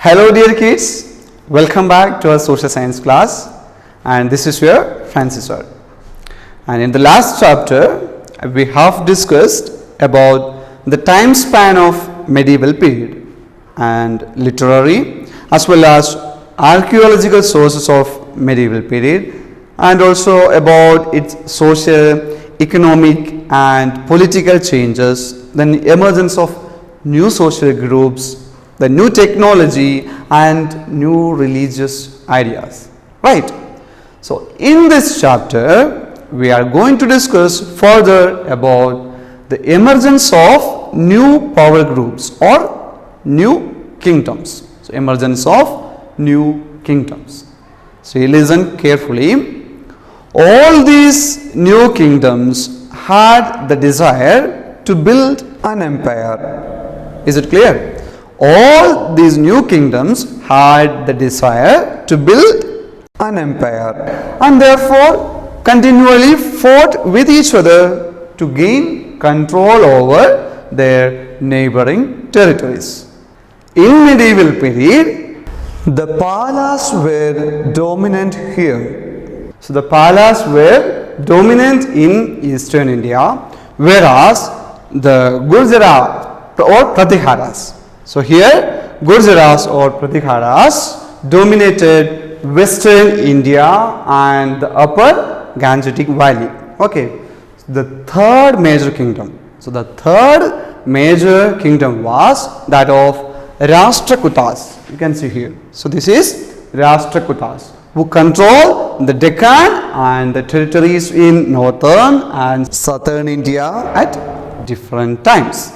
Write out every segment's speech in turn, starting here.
Hello dear kids, welcome back to our social science class, and this is your Francis sir. And in the last chapter we have discussed about the time span of medieval period and literary as well as archaeological sources of medieval period, and also about its social, economic and political changes, then the emergence of new social groups, the new technology and new religious ideas, right? So in this chapter we are going to discuss further about the emergence of new power groups or new kingdoms. So emergence of new kingdoms. So you listen carefully. All these new kingdoms had the desire to build an empire. Is it clear? All these new kingdoms had the desire to build an empire and therefore continually fought with each other to gain control over their neighboring territories. In medieval period, the Palas were dominant here. So the Palas were dominant in eastern India, whereas the Gurjara or Pratiharas. So here Gurjaras or Pratiharas dominated western India and the upper Gangetic Valley. Okay, the third major kingdom. So the third major kingdom was that of Rashtrakutas. You can see here. So this is Rashtrakutas, who control the Deccan and the territories in northern and southern India at different times.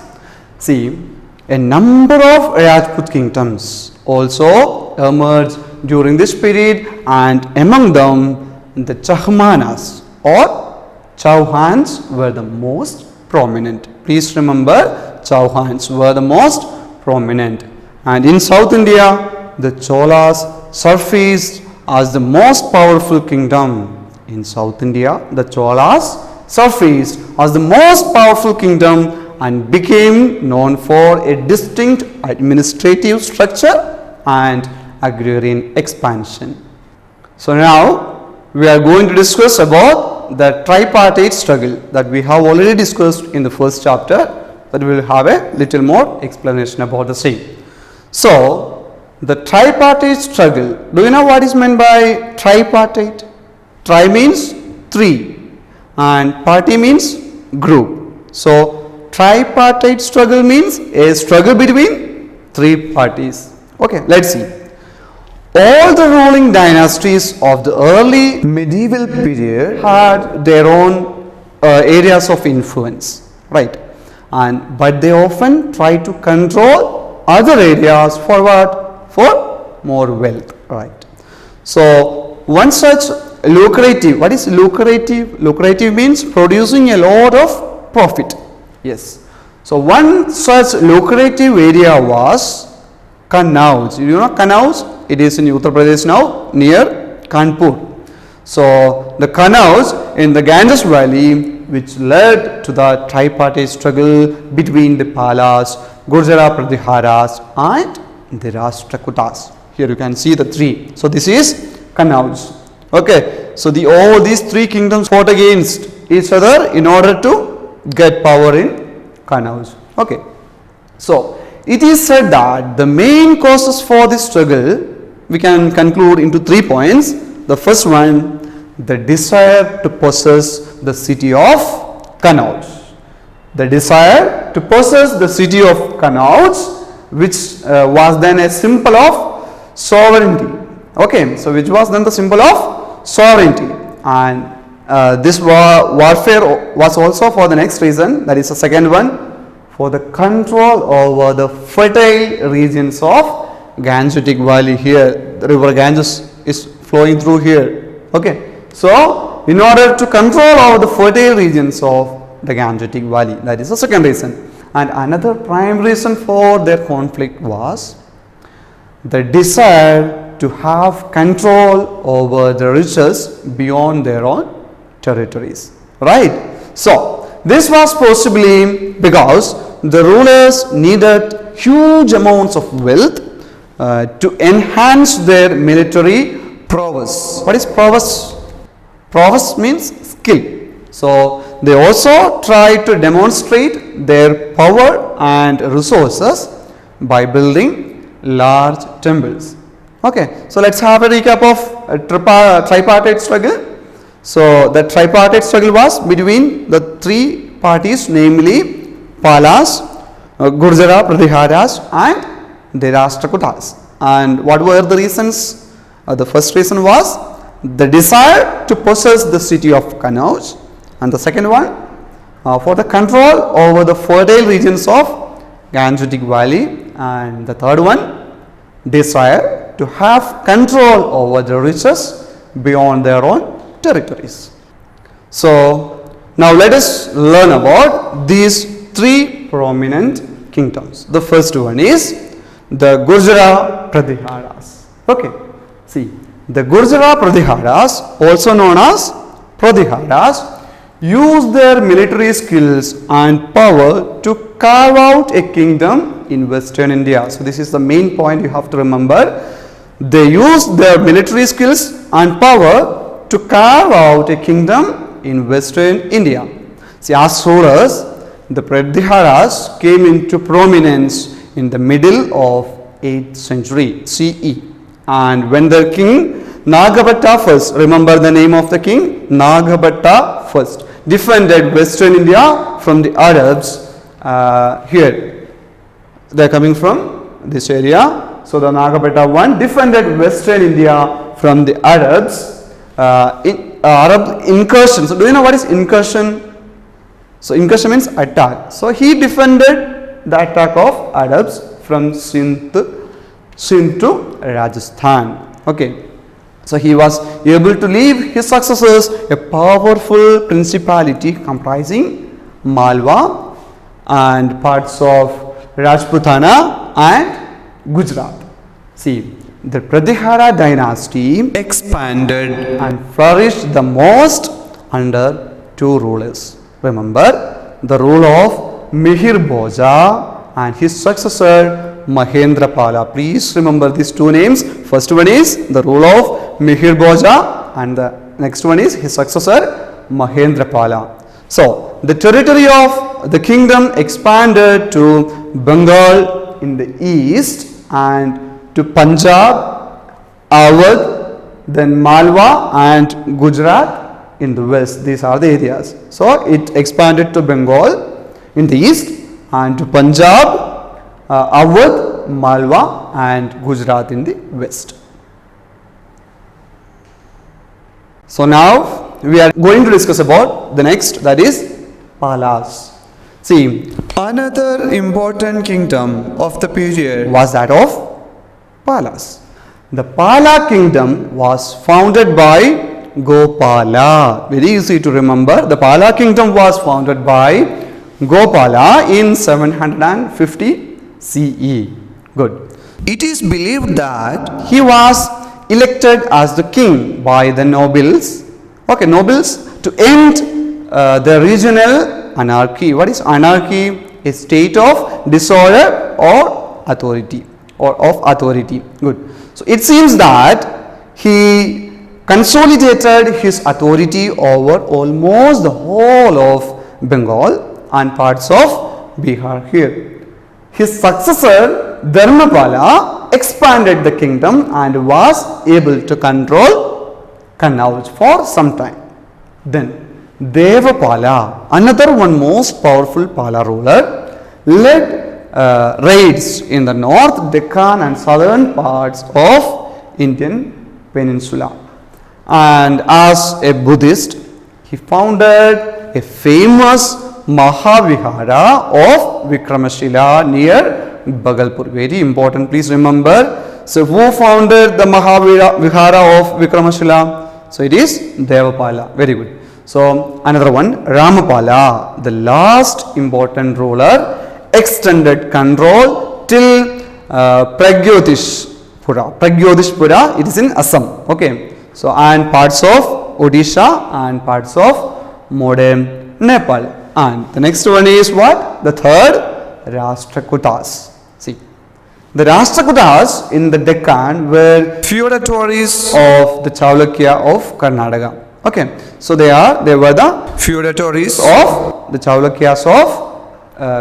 See, a number of Rajput kingdoms also emerged during this period, and among them the Chahmanas or Chauhans were the most prominent. Please remember, Chauhans were the most prominent. And in South India, the Cholas surfaced as the most powerful kingdom. In South India, the Cholas surfaced as the most powerful kingdom and became known for a distinct administrative structure and agrarian expansion. So now we are going to discuss about the tripartite struggle that we have already discussed in the first chapter, but we will have a little more explanation about the same. So the tripartite struggle, do you know what is meant by tripartite? Tri means three and party means group. So tripartite struggle means a struggle between three parties. Okay, let's see. All the ruling dynasties of the early medieval period had their own areas of influence, right? But they often try to control other areas for what? For more wealth, right? So one such lucrative, what is lucrative? Lucrative means producing a lot of profit. Yes. So one such lucrative area was Kannauj. You know Kannauj? It is in Uttar Pradesh now, near Kanpur. So the Kannauj in the Ganges Valley, which led to the tripartite struggle between the Palas, Gurjara Pratiharas and the Rashtrakutas. Here you can see the three. So this is Kannauj. Okay. So all these three kingdoms fought against each other in order to get power in Kannauj. Okay. So it is said that the main causes for this struggle we can conclude into 3 points. The first one, the desire to possess the city of Kannauj. The desire to possess the city of Kannauj, which was then a symbol of sovereignty. Okay, so which was then the symbol of sovereignty, and this warfare was also for the next reason, that is the second one, for the control over the fertile regions of Gangetic Valley. Here the river Ganges is flowing through here. Okay, so in order to control over the fertile regions of the Gangetic Valley, that is the second reason. And another prime reason for their conflict was the desire to have control over the riches beyond their own territories, right? So this was possibly because the rulers needed huge amounts of wealth to enhance their military prowess. What is prowess? Prowess means skill. So they also try to demonstrate their power and resources by building large temples. Okay, so let's have a recap of tripartite struggle. So the tripartite struggle was between the three parties, namely Palas, Gurjara Pratiharas and the Rashtrakutas. And what were the reasons? The first reason was the desire to possess the city of Kannauj, and the second one for the control over the fertile regions of Gangetic Valley, and the third one desire to have control over the riches beyond their own territories. So now let us learn about these three prominent kingdoms. The first one is the Gurjara Pratiharas. Okay, see, the Gurjara Pratiharas, also known as Pratiharas, used their military skills and power to carve out a kingdom in Western India. So this is the main point you have to remember. They used their military skills and power to carve out a kingdom in Western India. See, as rulers, the Pratiharas came into prominence in the middle of 8th century CE, and when their king Nagabhatta first, remember the name of the king, Nagabhatta first, defended Western India from the Arabs. Here they are coming from this area. So the Nagabhatta one defended Western India from the Arabs in Arab incursion. So do you know what is incursion? So incursion means attack. So he defended the attack of Arabs from Sindh to Rajasthan. Okay. So he was able to leave his successors a powerful principality comprising Malwa and parts of Rajputana and Gujarat. See, the Pratihara dynasty expanded and flourished the most under two rulers. Remember the rule of Mihir Bhoja and his successor Mahendrapala. Please remember these two names. First one is the rule of Mihir Bhoja and the next one is his successor Mahendrapala. So the territory of the kingdom expanded to Bengal in the east and to Punjab, Awadh, then Malwa and Gujarat in the west. These are the areas. So it expanded to Bengal in the east and to Punjab, Awadh, Malwa and Gujarat in the west. So now we are going to discuss about the next, that is Palas. See, another important kingdom of the period was that of Palas. The Pala kingdom was founded by Gopala. Very easy to remember. The Pala kingdom was founded by Gopala in 750 CE. Good. It is believed that he was elected as the king by the nobles. Okay, nobles to end the regional anarchy. What is anarchy? A state of disorder or authority of authority. Good. So it seems that he consolidated his authority over almost the whole of Bengal and parts of Bihar here. His successor Dharmapala expanded the kingdom and was able to control Kannauj for some time. Then Devapala, another one most powerful Pala ruler, led raids in the north Deccan and southern parts of Indian peninsula. And as a Buddhist, he founded a famous Mahavihara of Vikramashila near Bhagalpur. Very important, please remember. So who founded the Mahavihara of Vikramashila? So it is Devapala. Very good. So another one, Ramapala, the last important ruler, extended control till Pragyotishpura, it is in Assam. Okay. So and parts of Odisha and parts of modern Nepal. And the next one is what? The third, Rashtrakutas. See, The Rashtrakutas in the Deccan were feudatories of the Chalukya of Karnataka. Okay, so they were the feudatories of the Chalukyas of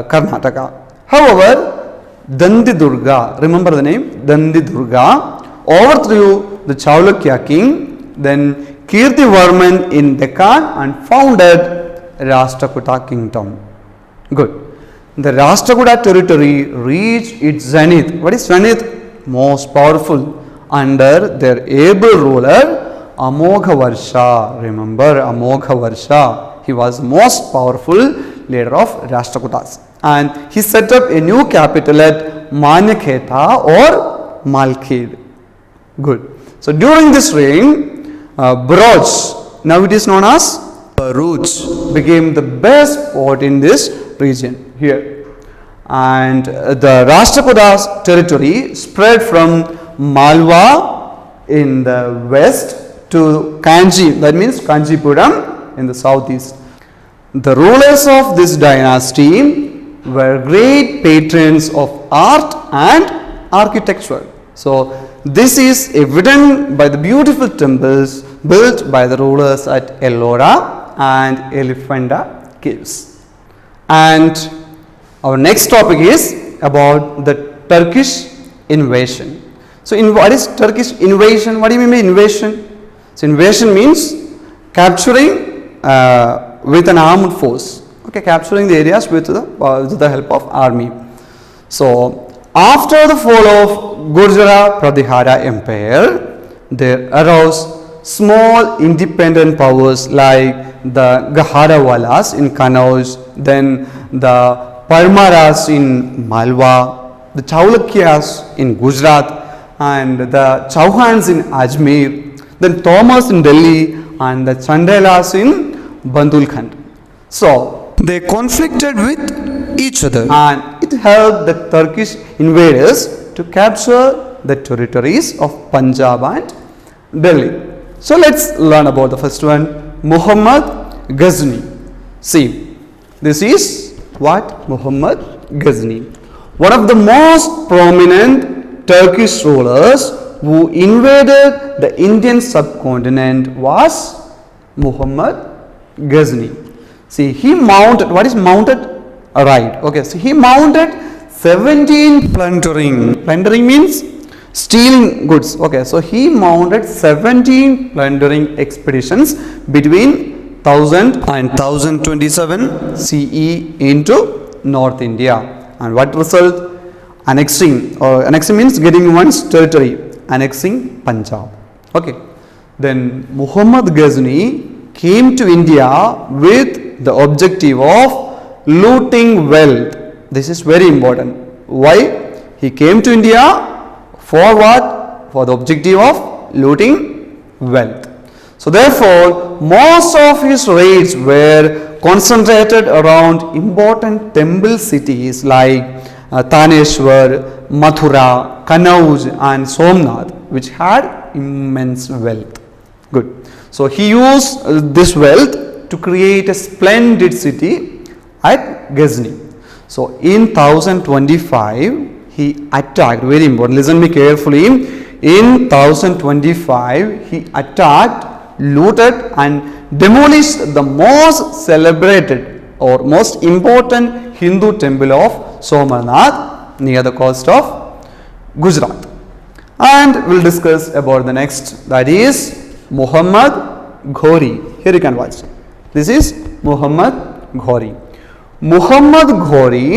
Karnataka. However, Dandidurga, remember the name Dandidurga, overthrew the Chalukya king, then Kirtivarman in Deccan and founded Rashtrakuta kingdom. Good. The Rashtrakuta territory reached its zenith. What is zenith? Most powerful under their able ruler Amogha. Remember Amogha. He was most powerful leader of Rashtrakutas. And he set up a new capital at Manyaketa or Malkhed. Good. So during this reign, Bharuch, now it is known as Bharuch, became the best port in this region here. And the Rashtrakutas territory spread from Malwa in the west to Kanchi, that means Kanchipuram in the southeast. The rulers of this dynasty were great patrons of art and architecture. So this is evident by the beautiful temples built by the rulers at Ellora and Elephanta caves. And our next topic is about the Turkish invasion. So what is Turkish invasion? What do you mean by invasion? So invasion means capturing with an armed force. Okay, capturing the areas with the help of army. So after the fall of Gurjara Pratihara Empire, there arose small independent powers like the Gahadawalas in Kannauj, then the Parmaras in Malwa, the Chaulukyas in Gujarat, and the Chauhans in Ajmer, then Thomas in Delhi, and the Chandelas in Bandulkhand. So they conflicted with each other, and it helped the Turkish invaders to capture the territories of Punjab and Delhi. So let's learn about the first one, Muhammad Ghazni. See, this is what? Muhammad Ghazni. One of the most prominent Turkish rulers who invaded the Indian subcontinent was Muhammad Ghazni. See, he mounted, what is mounted? Right. Okay, so he mounted 17 plundering. Plundering means stealing goods. Okay, so he mounted 17 plundering expeditions between 1000 and 1027 CE into North India. And what result? Annexing, or annexing means getting one's territory, annexing Punjab. Okay, then Muhammad Ghazni came to India with the objective of looting wealth. This is very important. Why? He came to India for what? For the objective of looting wealth. So therefore, most of his raids were concentrated around important temple cities like Taneshwar, Mathura, Kannauj and Somnath, which had immense wealth. Good. So he used this wealth to create a splendid city at Ghazni. So in 1025, he attacked, very important, listen me carefully, in 1025 he attacked, looted and demolished the most celebrated or most important Hindu temple of Somarnath near the coast of Gujarat. And we will discuss about the next, that is Muhammad Ghori. Here you can watch. This is Muhammad Ghori. Muhammad Ghori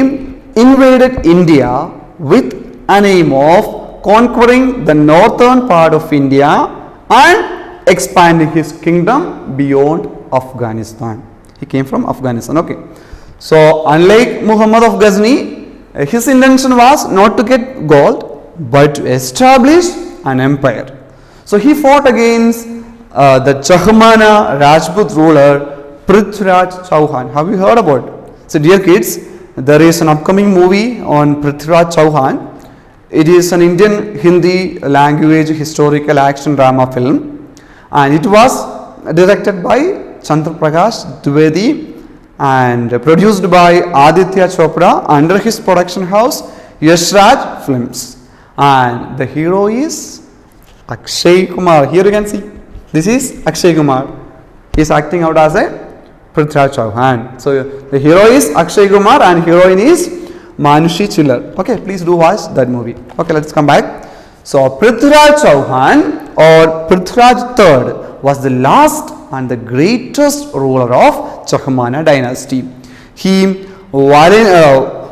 invaded India with an aim of conquering the northern part of India and expanding his kingdom beyond Afghanistan. He came from Afghanistan. Okay. So unlike Muhammad of Ghazni, his intention was not to get gold but to establish an empire. So he fought against the Chahmana Rajput ruler Prithviraj Chauhan. Have you heard about it? So dear kids, there is an upcoming movie on Prithviraj Chauhan. It is an Indian Hindi language historical action drama film, and it was directed by Chandraprakash Dwivedi and produced by Aditya Chopra under his production house Yash Raj Films. and the hero is Akshay Kumar. Here you can see, this is Akshay Kumar. He is acting out as a Prithviraj Chauhan. So the hero is Akshay Kumar and heroine is Manushi Chillar. Okay, please do watch that movie. Okay, let's come back. So Prithviraj Chauhan or Prithviraj III was the last and the greatest ruler of Chahmana dynasty. He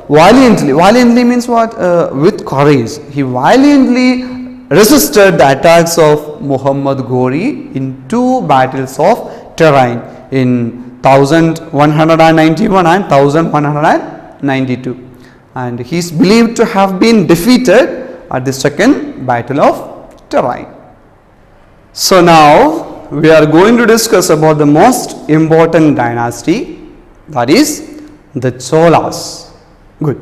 valiantly means what? With courage. He valiantly resisted the attacks of Muhammad Ghori in two battles of terrain in 1191 and 1192, and he is believed to have been defeated at the second battle of terrain. So now we are going to discuss about the most important dynasty, that is the Cholas. Good.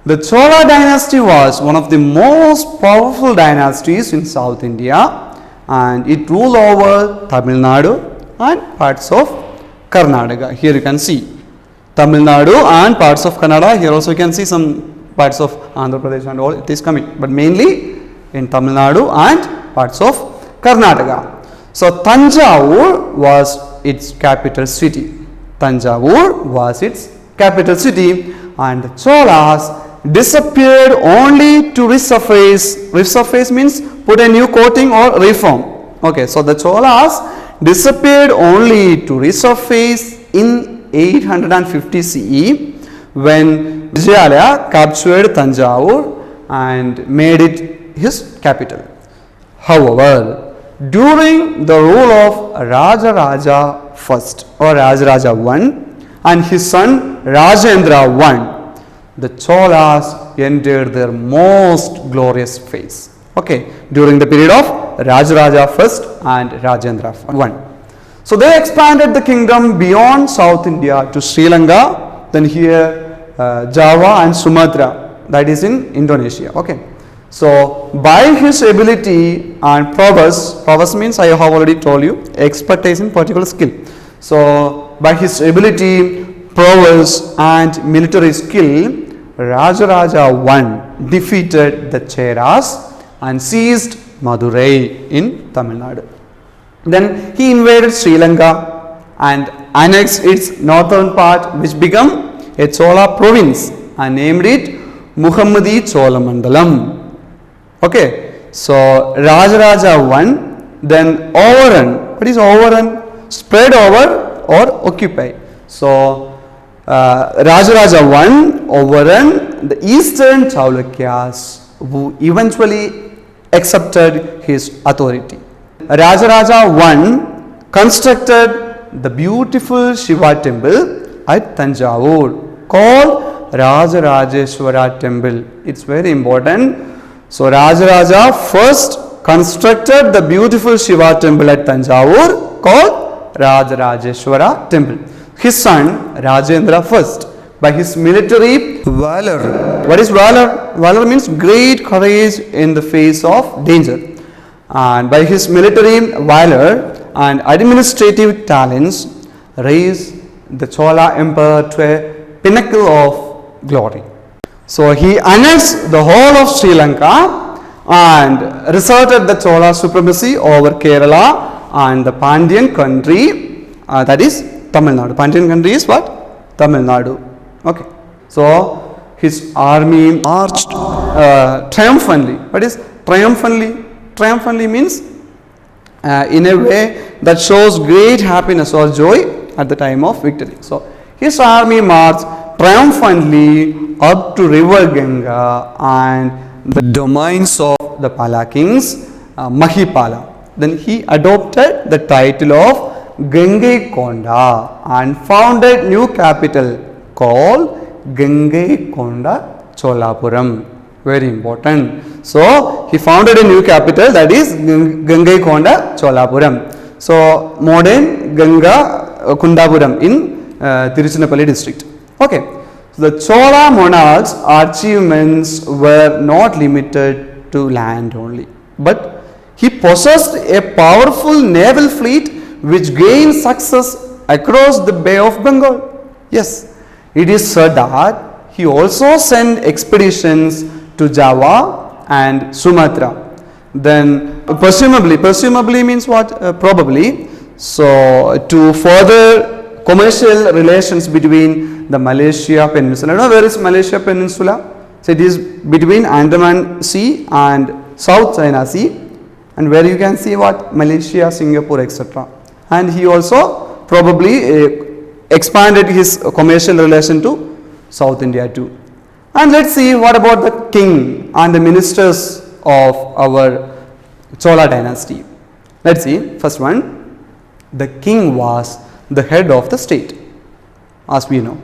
The Chola dynasty was one of the most powerful dynasties in South India, and it ruled over Tamil Nadu and parts of Karnataka. Here you can see Tamil Nadu and parts of Kannada. Here also you can see some parts of Andhra Pradesh and all it is coming, but mainly in Tamil Nadu and parts of Karnataka. So Tanjavur was its capital city. Tanjavur was its capital city, and the Cholas disappeared only to resurface. Resurface means put a new coating or reform. Okay, so the Cholas disappeared only to resurface in 850 CE when Vijayalaya captured Tanjavur and made it his capital. However, during the rule of Rajaraja I or Rajaraja I and his son Rajendra I, the Cholas entered their most glorious phase. Okay, during the period of Rajaraja I and Rajendra I. So they expanded the kingdom beyond South India to Sri Lanka, then here Java and Sumatra, that is in Indonesia. Okay. So by his ability and prowess means I have already told you, expertise in particular skill. So by his ability, prowess and military skill, Rajaraja I defeated the Cheras and seized Madurai in Tamil Nadu. Then he invaded Sri Lanka and annexed its northern part, which became a Chola province, and named it Muhammadi Cholamandalam. Okay, so Rajaraja I then overrun. What is overrun? Spread over or occupy. So Rajaraja I overran the eastern Chaulukyas, who eventually accepted his authority. Rajaraja I constructed the beautiful Shiva temple at Tanjavur called Rajarajeshwara temple. It's very important. So Rajaraja first constructed the beautiful Shiva temple at Tanjavur called Rajarajeshwara temple. His son Rajendra I, by his military valor. What is valor? Valor means great courage in the face of danger. And by his military valor and administrative talents, raised the Chola Empire to a pinnacle of glory. So he annexed the whole of Sri Lanka and resorted the Chola supremacy over Kerala and the Pandyan country, that is Tamil Nadu. Pandyan country is what? Tamil Nadu. Okay. So his army marched triumphantly. What is triumphantly? Triumphantly means in a way that shows great happiness or joy at the time of victory. So his army marched triumphantly up to river Ganga and the domains of the Pala kings, Mahipala. Then he adopted the title of Gangaikonda and founded new capital called Gangaikonda Cholapuram. Very important. So he founded a new capital, that is Gangaikonda Cholapuram. So modern Ganga Kundapuram in Tiruchirappalli district. Okay. So the Chola monarch's achievements were not limited to land only, but he possessed a powerful naval fleet which gained success across the Bay of Bengal. Yes, it is said that he also sent expeditions to Java and Sumatra. Then presumably means what? Probably. So to further commercial relations between the Malaysia Peninsula. Now where is Malaysia Peninsula? So it is between Andaman Sea and South China Sea, and where you can see what? Malaysia, Singapore, etc. And he also probably expanded his commercial relation to South India too. And let's see what about the king and the ministers of our Chola dynasty. Let's see, first one, the king was the head of the state, as we know,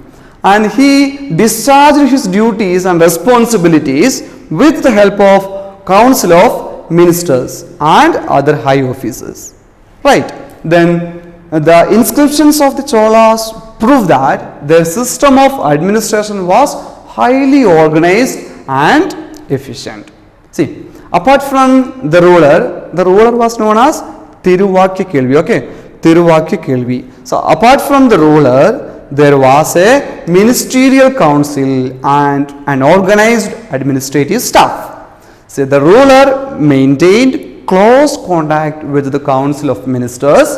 and he discharged his duties and responsibilities with the help of council of ministers and other high officers. Right, then the inscriptions of the Cholas prove that their system of administration was highly organized and efficient. See, apart from the ruler was known as Tiruvakya Kelvi. Okay, Tiruvakya Kelvi. So apart from the ruler, there was a ministerial council and an organized administrative staff. So the ruler maintained close contact with the council of ministers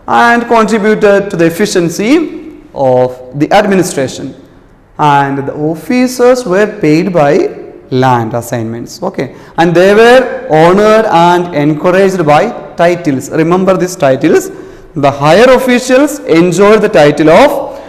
and contributed to the efficiency of the administration, and the officers were paid by land assignments. Okay, and they were honored and encouraged by titles. Remember these titles. The higher officials enjoyed the title of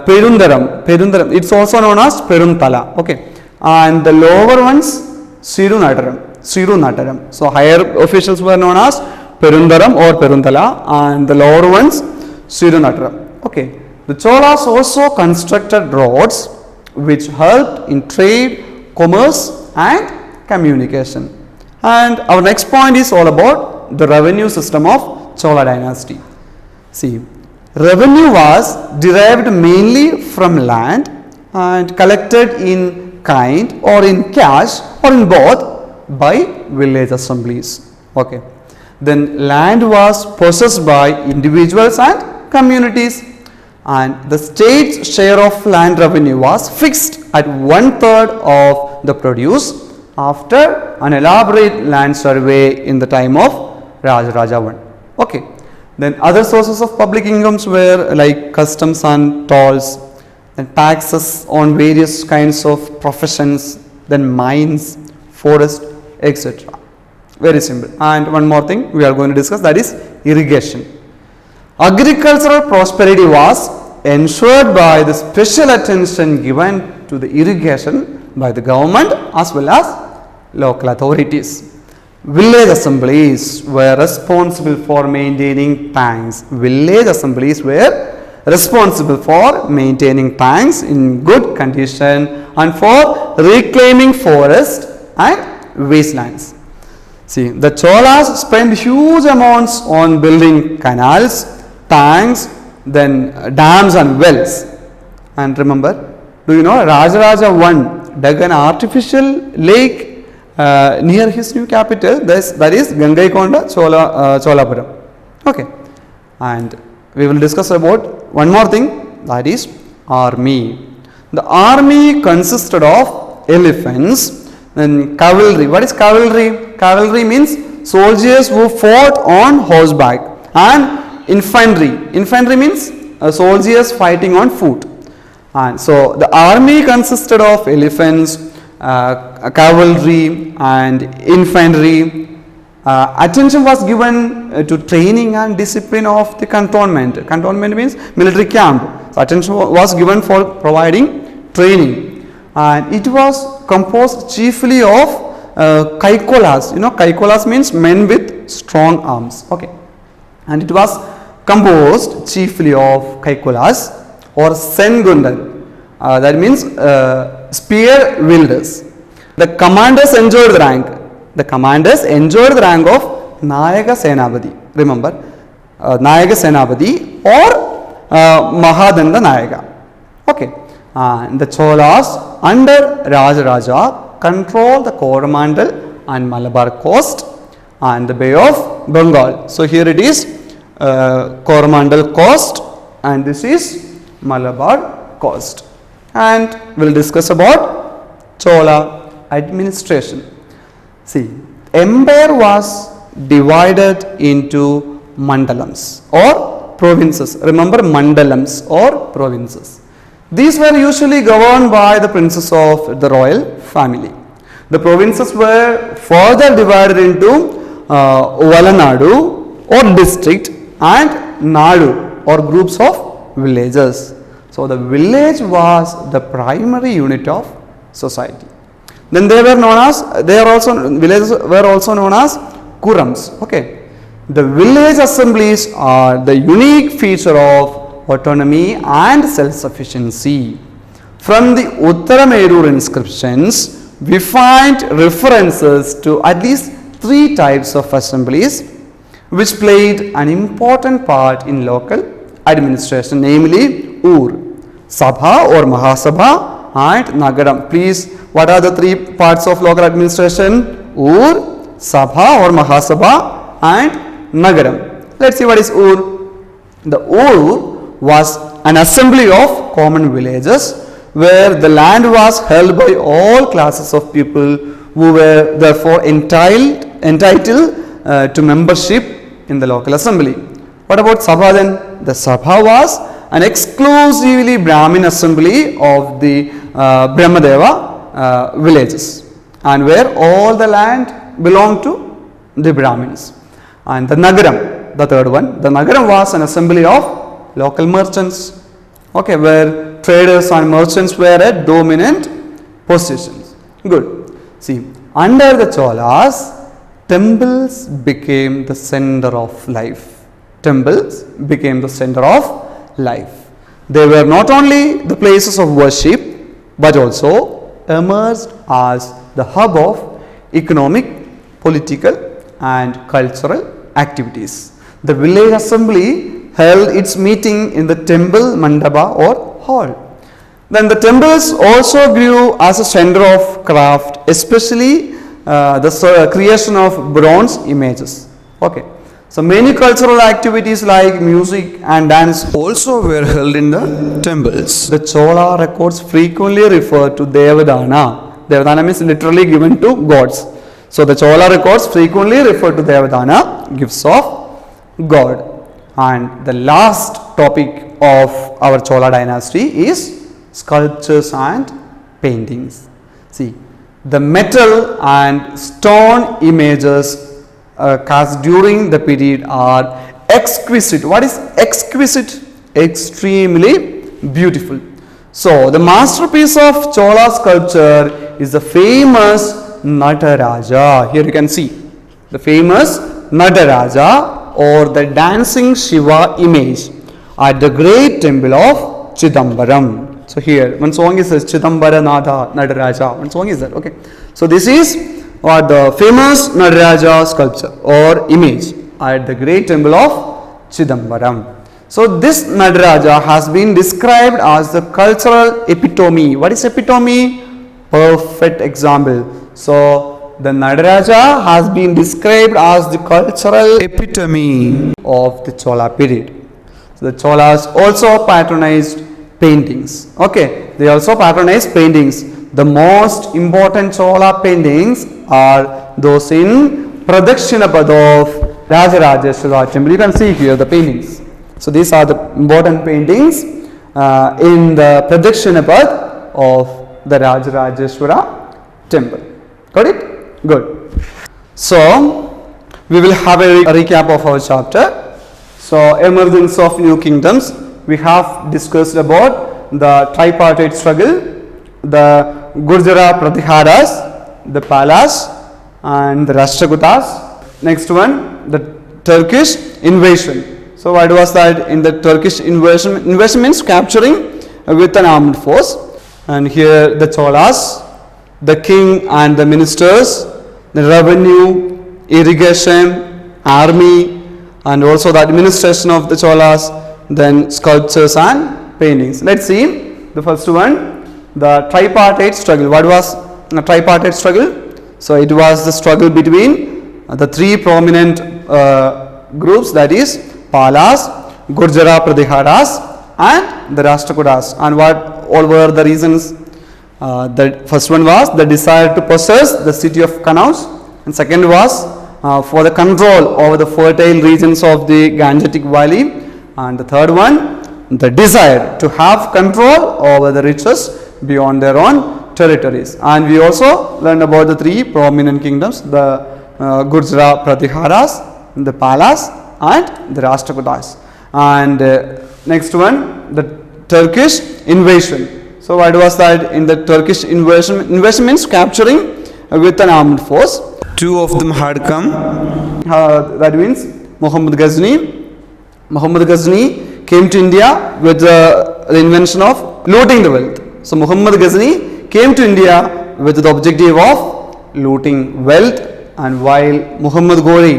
Perundaram. It's also known as Peruntala. Okay, and the lower ones Sirunataram. So higher officials were known as Perundaram or Peruntala, and the lower ones Sirunataram. Okay, the Cholas also constructed roads which helped in trade, commerce and communication. And our next point is all about the revenue system of Chola dynasty. See, revenue was derived mainly from land and collected in kind or in cash or in both by village assemblies. Okay, then land was possessed by individuals and communities, and the state's share of land revenue was fixed at 1/3 of the produce after an elaborate land survey in the time of Rajaraja I. Okay, then other sources of public incomes were like customs and tolls, then taxes on various kinds of professions, then mines, forest, etc. Very simple. And one more thing we are going to discuss, that is irrigation. Agricultural prosperity was ensured by the special attention given to the irrigation by the government as well as local authorities. Village assemblies were responsible for maintaining tanks. Village assemblies were responsible for maintaining tanks in good condition and for reclaiming forest and wastelands. See, the Cholas spent huge amounts on building canals, tanks, then dams and wells. And remember, do you know Rajaraja I dug an artificial lake near his new capital, that is Gangaikonda Cholapuram. Okay, and we will discuss about one more thing, that is army. The army consisted of elephants, then cavalry. What is cavalry? Cavalry means soldiers who fought on horseback, and infantry. Infantry means soldiers fighting on foot. And so the army consisted of elephants, cavalry and infantry. Attention was given to training and discipline of the cantonment. Cantonment means military camp. So attention was given for providing training, and it was composed chiefly of kaikolas. You know, kaikolas means men with strong arms. Okay, and it was composed chiefly of kaikolas or sengundan, that means spear wielders. The commanders enjoyed the rank. The commanders enjoyed the rank of Nayaka Senapati. Remember, Nayaka Senapati or Mahadanda Nayaka. Okay, and the Cholas under Rajaraja controlled the Coromandel and Malabar coast and the Bay of Bengal. So here it is Coromandel coast and this is Malabar coast, and we will discuss about Chola administration. See, empire was divided into mandalams or provinces. Remember, mandalams or provinces. These were usually governed by the princes of the royal family. The provinces were further divided into Valanadu or district and Nadu or groups of villages. So the village was the primary unit of society. Then villages were also known as kurams. Okay, the village assemblies are the unique feature of autonomy and self-sufficiency. From the Uttaramerur inscriptions, we find references to at least 3 types of assemblies which played an important part in local administration, namely Ur, Sabha or Mahasabha and Nagaram. Please, what are the 3 parts of local administration? Ur, Sabha or Mahasabha and Nagaram. Let's see what is Ur. The Ur was an assembly of common villages where the land was held by all classes of people who were therefore entitled to membership in the local assembly. What about Sabha then? The Sabha was an exclusively Brahmin assembly of the Brahmadeva villages, and where all the land belonged to the Brahmins. And the Nagaram, the third one, the Nagaram was an assembly of local merchants, okay, where traders and merchants were at dominant positions. Good. See, under the Cholas, temples became the center of life. Temples became the center of life. They were not only the places of worship, but also emerged as the hub of economic, political and cultural activities. The village assembly held its meeting in the temple mandapa or hall. Then the temples also grew as a center of craft, especially the creation of bronze images. Okay. So many cultural activities like music and dance also were held in the temples. The Chola records frequently refer to Devadana. Devadana means literally given to gods. So the Chola records frequently refer to Devadana, gifts of God. And the last topic of our Chola dynasty is sculptures and paintings. See, the metal and stone images cast during the period are exquisite. What is exquisite? Extremely beautiful. So the masterpiece of Chola sculpture is the famous Nataraja. Here you can see the famous Nataraja or the dancing Shiva image at the great temple of Chidambaram. So here one song is Chidambara Natha Nataraja. One song is that. Okay. So this is what the famous Nataraja sculpture or image at the great temple of Chidambaram. So this Nataraja has been described as the cultural epitome. What is epitome? Perfect example. So the Nataraja has been described as the cultural epitome of the Chola period. So the Cholas also patronized paintings. Okay, they also patronized paintings. The most important Chola paintings are those in Pradakshinapada of Rajarajeshwara temple. You can see here the paintings. So these are the important paintings in the Pradakshinapada of the Rajarajeshwara temple. Got it? Good. So we will have a recap of our chapter. So emergence of new kingdoms. We have discussed about the tripartite struggle, the Gurjara Pratiharas, the Palas and the Rashtrakutas. Next one, the Turkish invasion. So what was that in the Turkish invasion? Invasion means capturing with an armed force. And here the Cholas, the king and the ministers, the revenue, irrigation, army and also the administration of the Cholas, then sculptures and paintings. Let's see the first one, the tripartite struggle. What was the tripartite struggle? So it was the struggle between the 3 prominent groups, that is Palas, Gurjara Pratiharas and the Rashtrakutas. And what all were the reasons? The first one was the desire to possess the city of Kanaus. and second was for the control over the fertile regions of the Gangetic Valley, and the third one, the desire to have control over the riches beyond their own territories. And we also learned about the three prominent kingdoms, the Gurjara Pratiharas, the Palas, and the Rashtrakutas. And next one, the Turkish invasion. So what was that in the Turkish invasion? Invasion means capturing with an armed force. Two of them had come. That means Muhammad Ghazni. Muhammad Ghazni came to India with the invention of looting the wealth. So Muhammad Ghazni came to India with the objective of looting wealth, and while Muhammad Ghori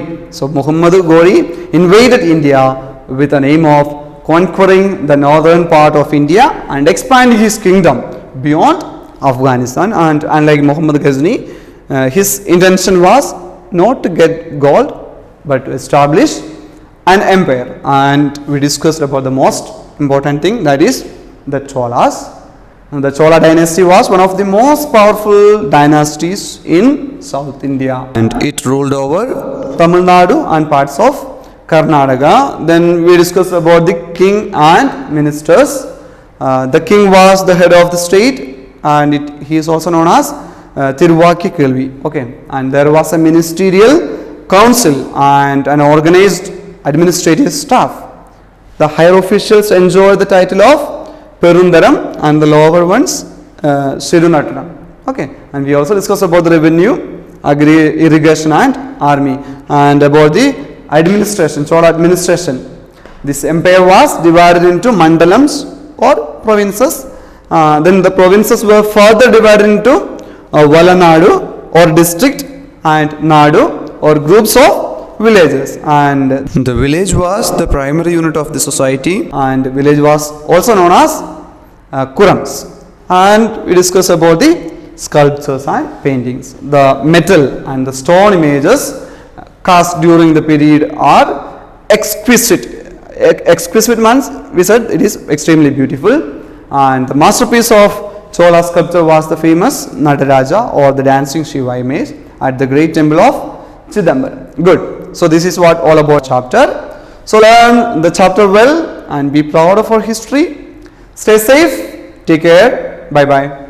invaded India with an aim of conquering the northern part of India and expanding his kingdom beyond Afghanistan. And unlike Muhammad Ghazni, his intention was not to get gold but to establish an empire. And we discussed about the most important thing, that is the Cholas. And the Chola dynasty was one of the most powerful dynasties in South India, and it ruled over Tamil Nadu and parts of Karnataka. Then we discussed about the king and ministers. The king was the head of the state, and he is also known as Tiruvaki Kelvi. Okay, and there was a ministerial council and an organized administrative staff. The higher officials enjoyed the title of Perundaram and the lower ones Sirunattanam. Okay, and we also discussed about the revenue, irrigation and army, and about the administration, Chola administration. This empire was divided into mandalams or provinces. Then the provinces were further divided into Valanadu or district and Nadu or groups of villages, and the village was the primary unit of the society, and village was also known as kurams. And we discuss about the sculptures and paintings. The metal and the stone images cast during the period are exquisite. Exquisite means we said it is extremely beautiful, and the masterpiece of Chola sculpture was the famous Nataraja or the dancing Shiva image at the great temple of Chidambaram. Good. So this is what all about chapter. So learn the chapter well and be proud of our history. Stay safe. Take care. Bye bye.